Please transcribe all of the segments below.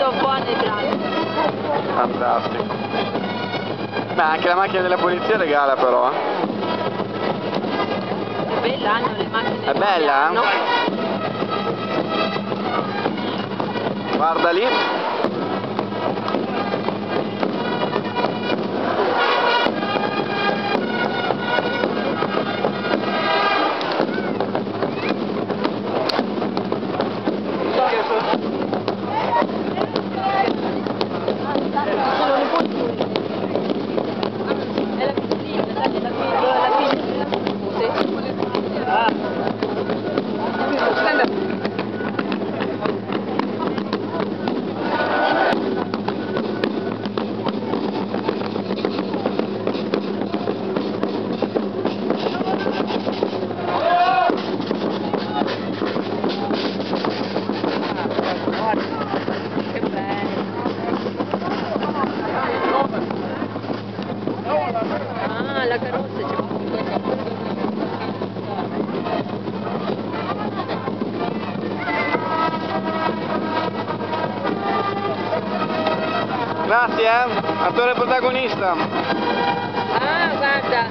sono buone grandi. Fantastico. Beh, anche la macchina della polizia regala però. È bella, hanno le macchine. È bella? No? Guarda lì. Ah, la carrozza c'è. Grazie, attore protagonista. Ah, guarda,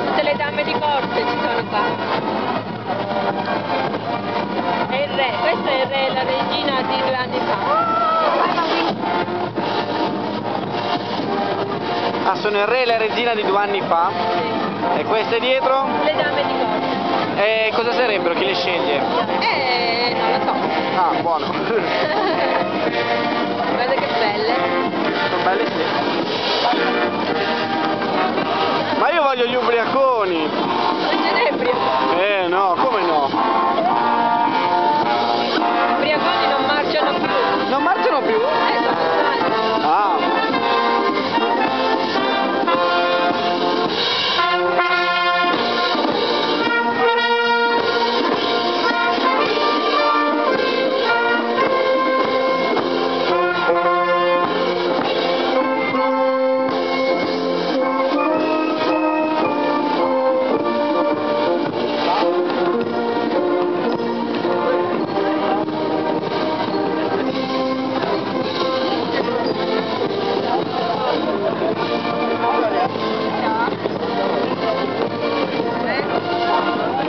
tutte le dame di corte ci sono qua. È il re, questo è il re e la regina di 2 anni fa. Ah, sono il re e la regina di 2 anni fa. Sì. E queste dietro? Le dame di corte. E cosa sarebbero? Chi le sceglie? Non lo so. Ah, buono. Guarda che belle. Sono belle sì. Ma io voglio gli ubriaconi. Non ce n'è ubriaconi. No, come no? Ubriaconi non marciano più. Non marciano più? Sono stanchi. Ah.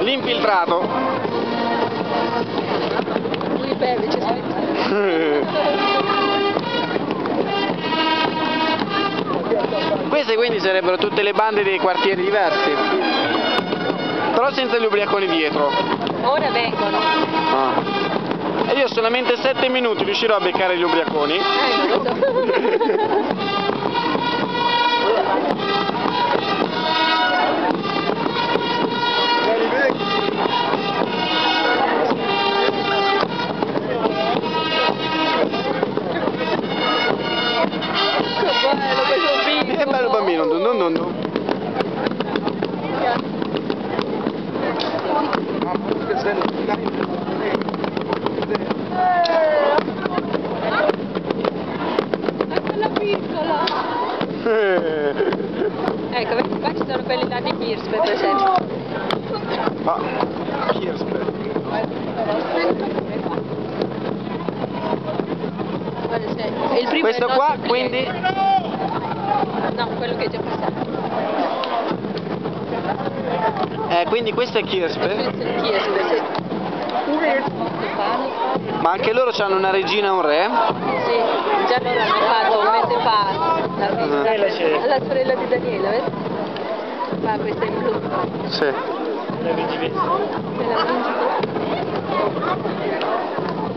L'infiltrato. Lui beve, c'è scritto. Queste quindi sarebbero tutte le bande dei quartieri diversi, però senza gli ubriaconi dietro. Ora vengono. Ah. E io solamente 7 minuti riuscirò a beccare gli ubriaconi. Non lo so. È bello bambino, non. È quella piccola. Ecco, vedi, qua ci sono quelli là di Pierce, per esempio. Ma Pierce. Il primo Questo è qua quindi? No, quello che è già passato. Quindi questo è Kirspe? Questo è Kirspe, sì. Ma anche loro hanno una regina e un re? Sì, già loro hanno fatto un mese fa alla sorella di Daniela, vedi? Qua questa è in blu. Sì.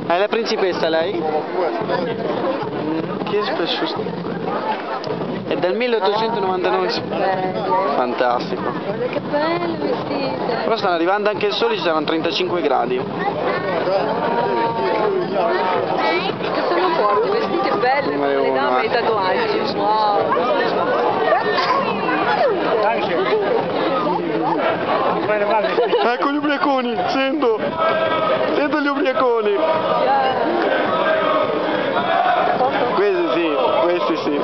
È la principessa lei? Kirspe è del 1899. Fantastico. Guarda che bello vestite. Però stanno arrivando anche il sole, ci saranno 35 gradi. Che sono forti, vestite belle, con le dame e i tatuaggi. Wow. Ecco gli ubriaconi, sento gli ubriaconi. Questi sì.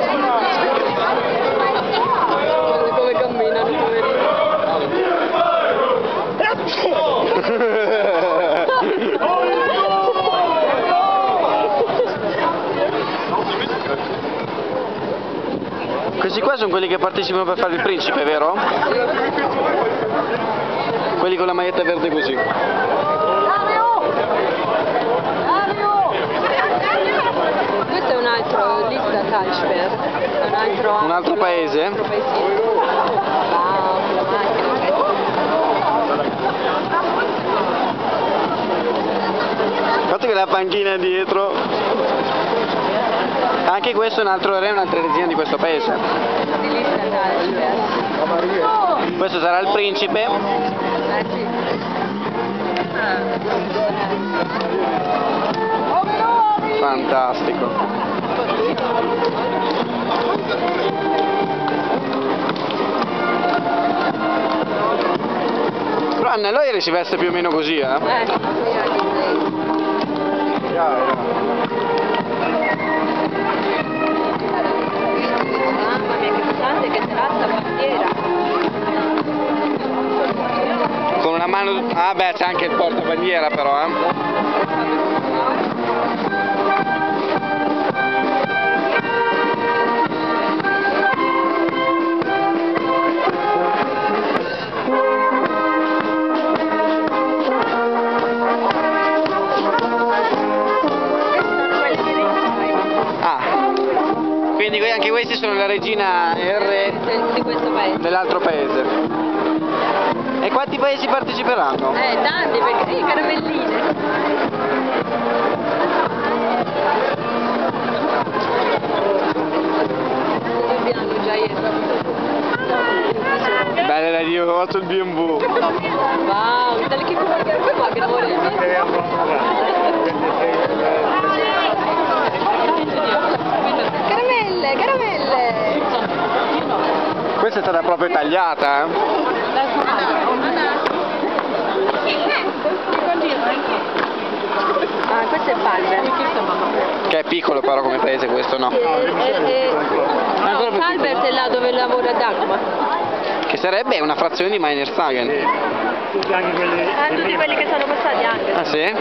Guarda come camminano, poverini. qua sono quelli che partecipano per fare il principe, vero? Quelli con la maglietta verde così. Questo è un altro, lì sta Talsperg, Un altro paese? Un altro paesino. Wow, la macchina. Guardate che la panchina dietro. Anche questo è un'altra resina di questo paese. Di lì sta Talsperg. Questo sarà il principe. Sì. Fantastico. Però Anna Loieri si veste più o meno così, eh? Mamma mia, che pesante, che terrazza bandiera. Con una mano. Ah beh, c'è anche il portabandiera però, Quindi anche questi sono la regina e il re Di questo paese. dell'altro paese. E quanti paesi parteciperanno? Tanti, perché caramelline. Bianco già ieri. Bene da Dio, ho fatto il B&B. Wow, dale che come che vuole. Caramelle, caramelle. Questa è stata proprio tagliata, Ah, questo è Palmer. Che è piccolo però come paese questo, no? No, Palmer è là dove lavora Dagmar. Che sarebbe una frazione di Meinerzhagen. Tutti quelli che sono passati anche. Ah sì?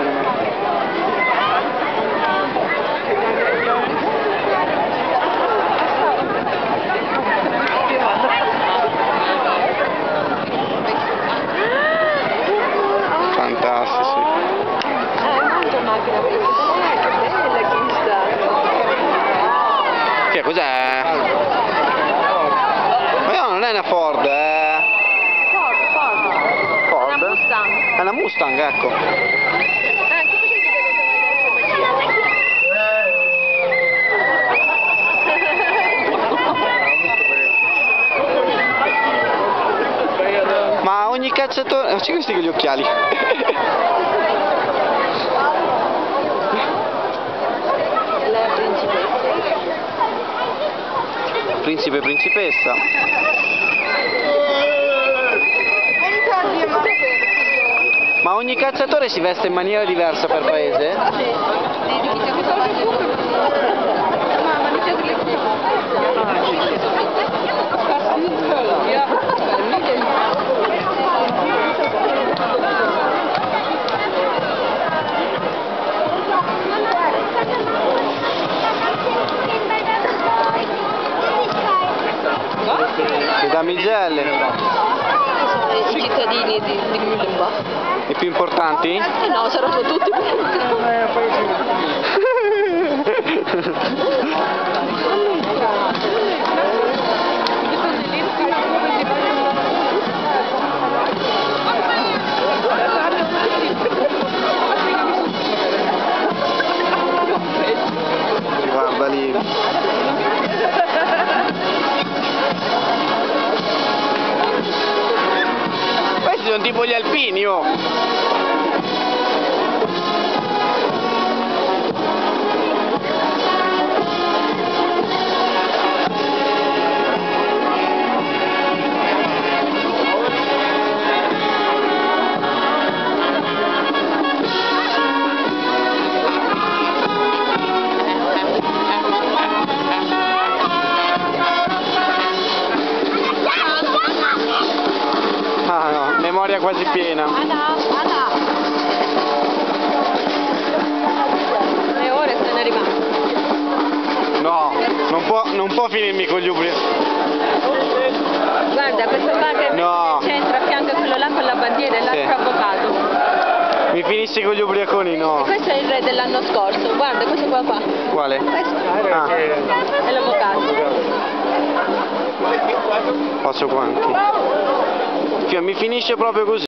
Fantastici. Molto macchina questa. Che bella che sta. Che cos'è? Ma no, non è una Ford, Ford. Una Mustang. È una Mustang, ecco. Ma ogni cacciatore. C'è questi con gli occhiali. La principessa. Principe e principessa. Ma ogni cacciatore si veste in maniera diversa per paese? Le damigelle. I cittadini di Mühlenbach. I più importanti? No, saranno tutti Guarda lì. Questi sono tipo gli alpini, oh! Ah no, memoria quasi piena. Anna. 3 ore se ne è rimasto. No, non può finirmi con gli ubriachi. Guarda, questo qua che è No. nel centro, a fianco a quello là con la bandiera, è l'altro avvocato. Mi finisci con gli ubriaconi? No. Questo è il re dell'anno scorso, guarda, questo qua. Quale? Questo Ah, è l'avvocato. faccio quanti? Mi finisce proprio così.